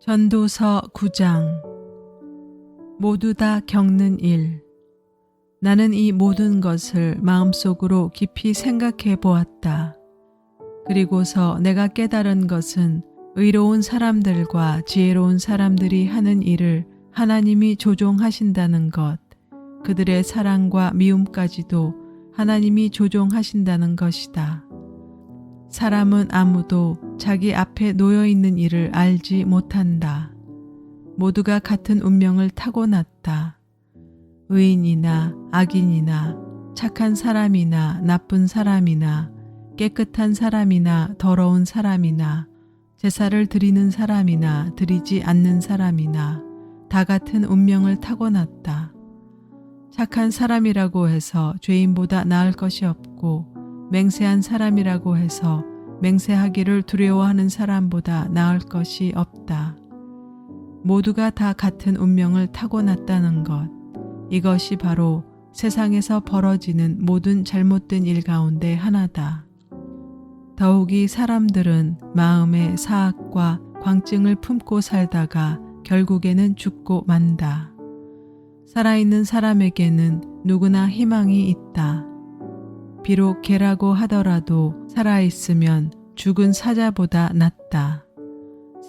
전도서 9장. 모두 다 겪는 일. 나는 이 모든 것을 마음속으로 깊이 생각해 보았다. 그리고서 내가 깨달은 것은 의로운 사람들과 지혜로운 사람들이 하는 일을 하나님이 조종하신다는 것, 그들의 사랑과 미움까지도 하나님이 조종하신다는 것이다. 사람은 아무도 자기 앞에 놓여 있는 일을 알지 못한다. 모두가 같은 운명을 타고났다. 의인이나 악인이나 착한 사람이나 나쁜 사람이나 깨끗한 사람이나 더러운 사람이나 제사를 드리는 사람이나 드리지 않는 사람이나 다 같은 운명을 타고났다. 착한 사람이라고 해서 죄인보다 나을 것이 없고 맹세한 사람이라고 해서 맹세하기를 두려워하는 사람보다 나을 것이 없다. 모두가 다 같은 운명을 타고났다는 것, 이것이 바로 세상에서 벌어지는 모든 잘못된 일 가운데 하나다. 더욱이 사람들은 마음의 사악과 광증을 품고 살다가 결국에는 죽고 만다. 살아있는 사람에게는 누구나 희망이 있다. 비록 개라고 하더라도 살아있으면 죽은 사자보다 낫다.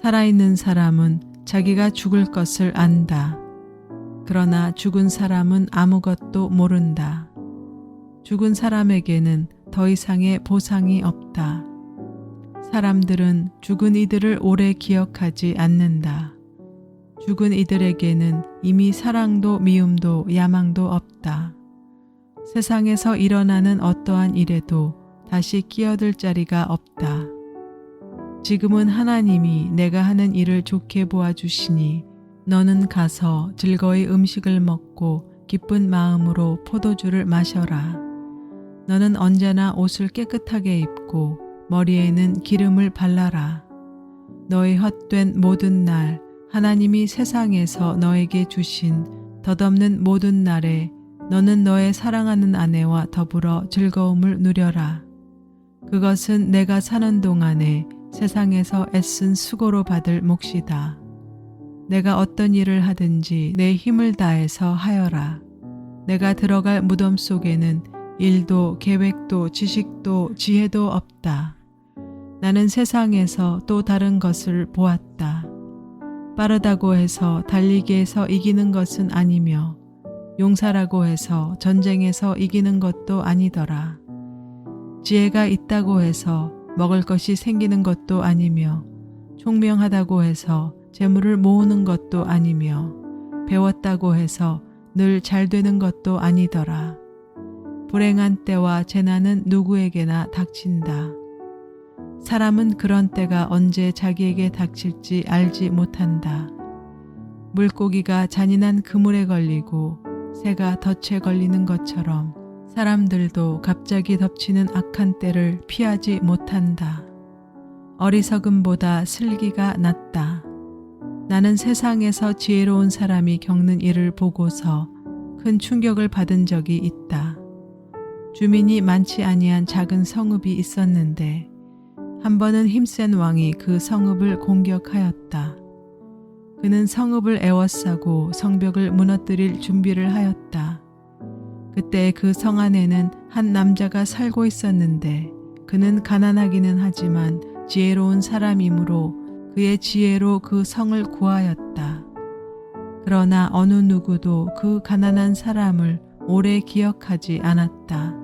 살아있는 사람은 자기가 죽을 것을 안다. 그러나 죽은 사람은 아무것도 모른다. 죽은 사람에게는 더 이상의 보상이 없다. 사람들은 죽은 이들을 오래 기억하지 않는다. 죽은 이들에게는 이미 사랑도 미움도 야망도 없다. 세상에서 일어나는 어떠한 일에도 다시 끼어들 자리가 없다. 지금은 하나님이 내가 하는 일을 좋게 보아주시니 너는 가서 즐거이 음식을 먹고 기쁜 마음으로 포도주를 마셔라. 너는 언제나 옷을 깨끗하게 입고 머리에는 기름을 발라라. 너의 헛된 모든 날 하나님이 세상에서 너에게 주신 덧없는 모든 날에 너는 너의 사랑하는 아내와 더불어 즐거움을 누려라. 그것은 내가 사는 동안에 세상에서 애쓴 수고로 받을 몫이다. 내가 어떤 일을 하든지 내 힘을 다해서 하여라. 내가 들어갈 무덤 속에는 일도 계획도 지식도 지혜도 없다. 나는 세상에서 또 다른 것을 보았다. 빠르다고 해서 달리기에서 이기는 것은 아니며 용사라고 해서 전쟁에서 이기는 것도 아니더라. 지혜가 있다고 해서 먹을 것이 생기는 것도 아니며 총명하다고 해서 재물을 모으는 것도 아니며 배웠다고 해서 늘 잘 되는 것도 아니더라. 불행한 때와 재난은 누구에게나 닥친다. 사람은 그런 때가 언제 자기에게 닥칠지 알지 못한다. 물고기가 잔인한 그물에 걸리고 새가 덫에 걸리는 것처럼 사람들도 갑자기 덮치는 악한 때를 피하지 못한다. 어리석음보다 슬기가 낫다. 나는 세상에서 지혜로운 사람이 겪는 일을 보고서 큰 충격을 받은 적이 있다. 주민이 많지 아니한 작은 성읍이 있었는데 한 번은 힘센 왕이 그 성읍을 공격하였다. 그는 성읍을 에워싸고 성벽을 무너뜨릴 준비를 하였다. 그때 그 성 안에는 한 남자가 살고 있었는데 그는 가난하기는 하지만 지혜로운 사람이므로 그의 지혜로 그 성을 구하였다. 그러나 어느 누구도 그 가난한 사람을 오래 기억하지 않았다.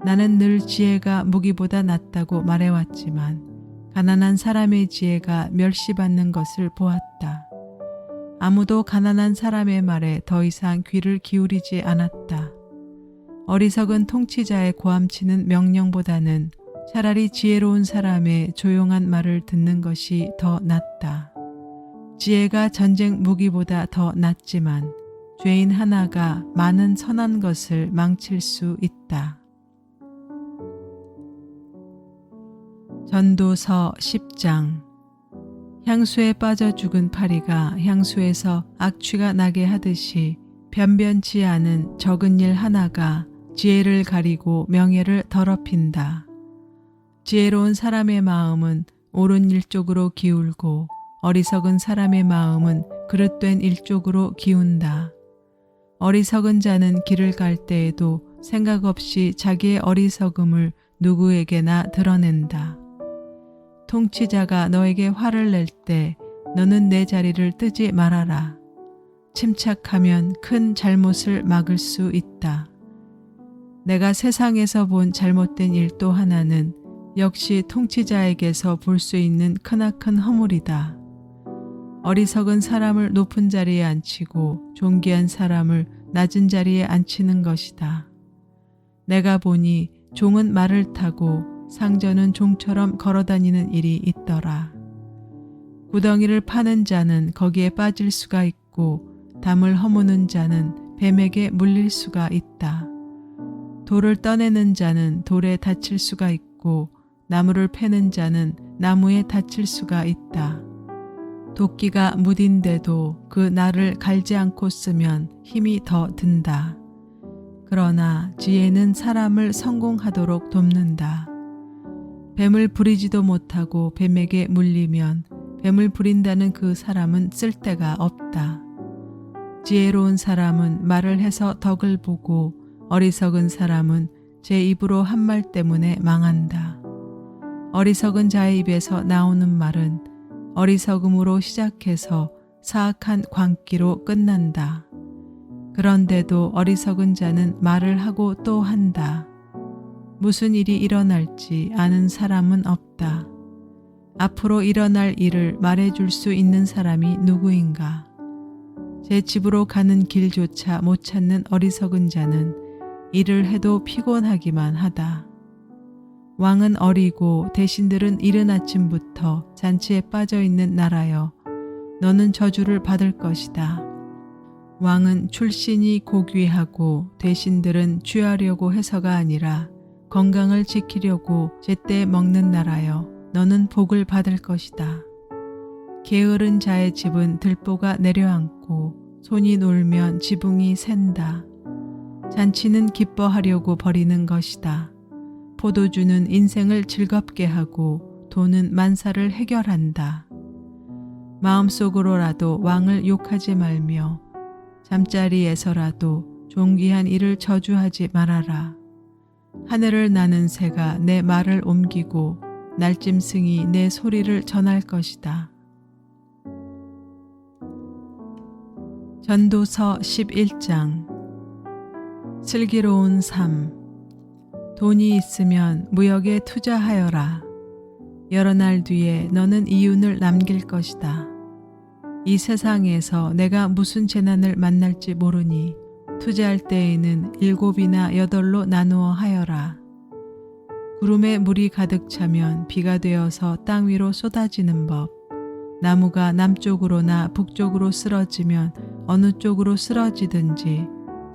나는 늘 지혜가 무기보다 낫다고 말해왔지만 가난한 사람의 지혜가 멸시받는 것을 보았다. 아무도 가난한 사람의 말에 더 이상 귀를 기울이지 않았다. 어리석은 통치자의 고함치는 명령보다는 차라리 지혜로운 사람의 조용한 말을 듣는 것이 더 낫다. 지혜가 전쟁 무기보다 더 낫지만 죄인 하나가 많은 선한 것을 망칠 수 있다. 전도서 10장. 향수에 빠져 죽은 파리가 향수에서 악취가 나게 하듯이 변변치 않은 적은 일 하나가 지혜를 가리고 명예를 더럽힌다. 지혜로운 사람의 마음은 옳은 일 쪽으로 기울고 어리석은 사람의 마음은 그릇된 일쪽으로 기운다. 어리석은 자는 길을 갈 때에도 생각 없이 자기의 어리석음을 누구에게나 드러낸다. 통치자가 너에게 화를 낼 때 너는 내 자리를 뜨지 말아라. 침착하면 큰 잘못을 막을 수 있다. 내가 세상에서 본 잘못된 일 또 하나는 역시 통치자에게서 볼 수 있는 크나큰 허물이다. 어리석은 사람을 높은 자리에 앉히고 존귀한 사람을 낮은 자리에 앉히는 것이다. 내가 보니 종은 말을 타고 상전은 종처럼 걸어다니는 일이 있더라. 구덩이를 파는 자는 거기에 빠질 수가 있고 담을 허무는 자는 뱀에게 물릴 수가 있다. 돌을 떠내는 자는 돌에 다칠 수가 있고 나무를 패는 자는 나무에 다칠 수가 있다. 도끼가 무딘데도 그 날을 갈지 않고 쓰면 힘이 더 든다. 그러나 지혜는 사람을 성공하도록 돕는다. 뱀을 부리지도 못하고 뱀에게 물리면 뱀을 부린다는 그 사람은 쓸데가 없다. 지혜로운 사람은 말을 해서 덕을 보고 어리석은 사람은 제 입으로 한 말 때문에 망한다. 어리석은 자의 입에서 나오는 말은 어리석음으로 시작해서 사악한 광기로 끝난다. 그런데도 어리석은 자는 말을 하고 또 한다. 무슨 일이 일어날지 아는 사람은 없다. 앞으로 일어날 일을 말해줄 수 있는 사람이 누구인가? 제 집으로 가는 길조차 못 찾는 어리석은 자는 일을 해도 피곤하기만 하다. 왕은 어리고 대신들은 이른 아침부터 잔치에 빠져있는 나라여, 너는 저주를 받을 것이다. 왕은 출신이 고귀하고 대신들은 취하려고 해서가 아니라 건강을 지키려고 제때 먹는 나라여, 너는 복을 받을 것이다. 게으른 자의 집은 들보가 내려앉고 손이 놀면 지붕이 샌다. 잔치는 기뻐하려고 벌이는 것이다. 포도주는 인생을 즐겁게 하고 돈은 만사를 해결한다. 마음속으로라도 왕을 욕하지 말며 잠자리에서라도 존귀한 이를 저주하지 말아라. 하늘을 나는 새가 내 말을 옮기고 날짐승이 내 소리를 전할 것이다. 전도서 11장. 슬기로운 삶. 돈이 있으면 무역에 투자하여라. 여러 날 뒤에 너는 이윤을 남길 것이다. 이 세상에서 내가 무슨 재난을 만날지 모르니 투자할 때에는 7이나 8로 나누어 하여라. 구름에 물이 가득 차면 비가 되어서 땅 위로 쏟아지는 법. 나무가 남쪽으로나 북쪽으로 쓰러지면 어느 쪽으로 쓰러지든지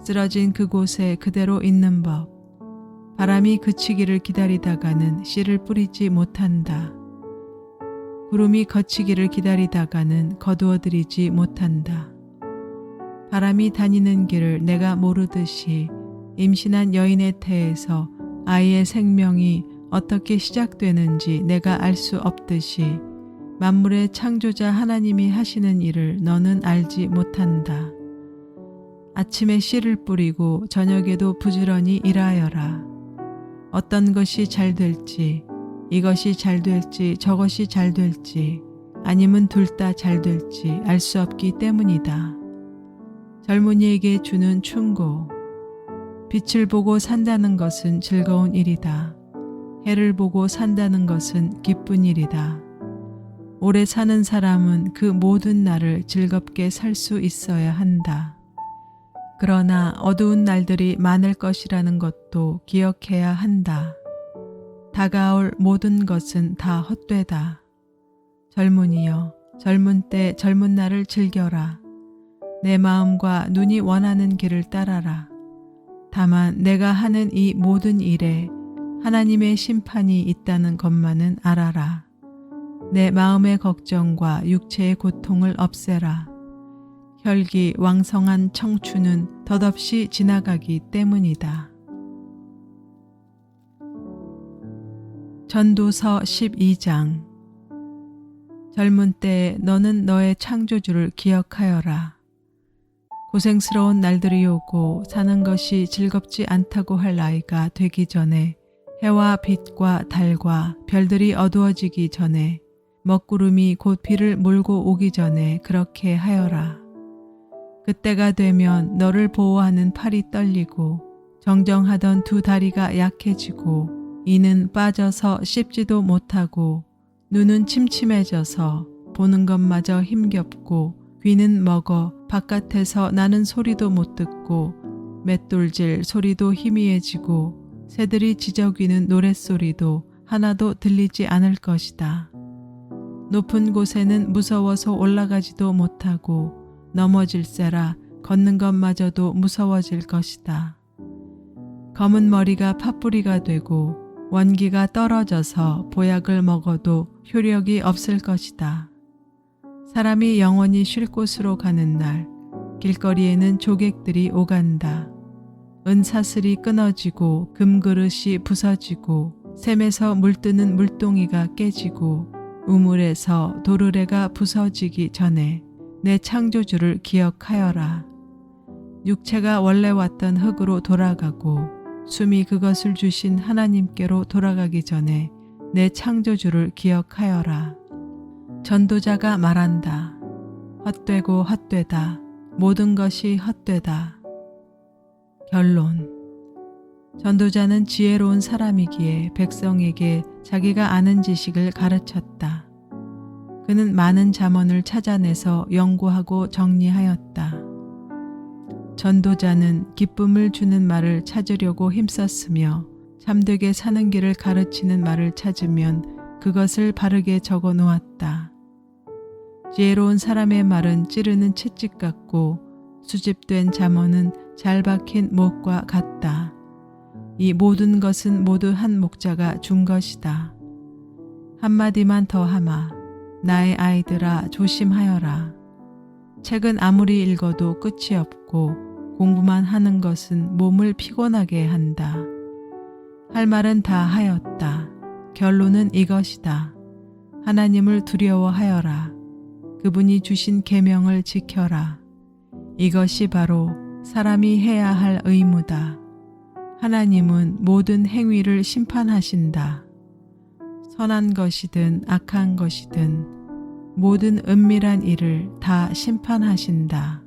쓰러진 그곳에 그대로 있는 법. 바람이 그치기를 기다리다가는 씨를 뿌리지 못한다. 구름이 거치기를 기다리다가는 거두어들이지 못한다. 바람이 다니는 길을 내가 모르듯이 임신한 여인의 태에서 아이의 생명이 어떻게 시작되는지 내가 알 수 없듯이 만물의 창조자 하나님이 하시는 일을 너는 알지 못한다. 아침에 씨를 뿌리고 저녁에도 부지런히 일하여라. 어떤 것이 잘 될지, 이것이 잘 될지 저것이 잘 될지 아니면 둘 다 잘 될지 알 수 없기 때문이다. 젊은이에게 주는 충고. 빛을 보고 산다는 것은 즐거운 일이다. 해를 보고 산다는 것은 기쁜 일이다. 오래 사는 사람은 그 모든 날을 즐겁게 살 수 있어야 한다. 그러나 어두운 날들이 많을 것이라는 것도 기억해야 한다. 다가올 모든 것은 다 헛되다. 젊은이여, 젊은 때 젊은 날을 즐겨라. 내 마음과 눈이 원하는 길을 따라라. 다만 내가 하는 이 모든 일에 하나님의 심판이 있다는 것만은 알아라. 내 마음의 걱정과 육체의 고통을 없애라. 혈기 왕성한 청춘은 덧없이 지나가기 때문이다. 전도서 12장. 젊은 때에 너는 너의 창조주를 기억하여라. 고생스러운 날들이 오고 사는 것이 즐겁지 않다고 할 나이가 되기 전에 해와 빛과 달과 별들이 어두워지기 전에 먹구름이 곧 비를 몰고 오기 전에 그렇게 하여라. 그때가 되면 너를 보호하는 팔이 떨리고 정정하던 두 다리가 약해지고 이는 빠져서 씹지도 못하고 눈은 침침해져서 보는 것마저 힘겹고 귀는 먹어 바깥에서 나는 소리도 못 듣고 맷돌질 소리도 희미해지고 새들이 지저귀는 노랫소리도 하나도 들리지 않을 것이다. 높은 곳에는 무서워서 올라가지도 못하고 넘어질세라 걷는 것마저도 무서워질 것이다. 검은 머리가 팥뿌리가 되고 원기가 떨어져서 보약을 먹어도 효력이 없을 것이다. 사람이 영원히 쉴 곳으로 가는 날 길거리에는 조객들이 오간다. 은사슬이 끊어지고 금그릇이 부서지고 샘에서 물뜨는 물동이가 깨지고 우물에서 도르래가 부서지기 전에 내 창조주를 기억하여라. 육체가 원래 왔던 흙으로 돌아가고 숨이 그것을 주신 하나님께로 돌아가기 전에 내 창조주를 기억하여라. 전도자가 말한다. 헛되고 헛되다. 모든 것이 헛되다. 결론. 전도자는 지혜로운 사람이기에 백성에게 자기가 아는 지식을 가르쳤다. 그는 많은 잠언을 찾아내서 연구하고 정리하였다. 전도자는 기쁨을 주는 말을 찾으려고 힘썼으며 참되게 사는 길을 가르치는 말을 찾으면 그것을 바르게 적어 놓았다. 지혜로운 사람의 말은 찌르는 채찍 같고 수집된 잠언은 잘 박힌 못과 같다. 이 모든 것은 모두 한 목자가 준 것이다. 한마디만 더 하마. 나의 아이들아 조심하여라. 책은 아무리 읽어도 끝이 없고 공부만 하는 것은 몸을 피곤하게 한다. 할 말은 다 하였다. 결론은 이것이다. 하나님을 두려워하여라. 그분이 주신 계명을 지켜라. 이것이 바로 사람이 해야 할 의무다. 하나님은 모든 행위를 심판하신다. 선한 것이든 악한 것이든 모든 은밀한 일을 다 심판하신다.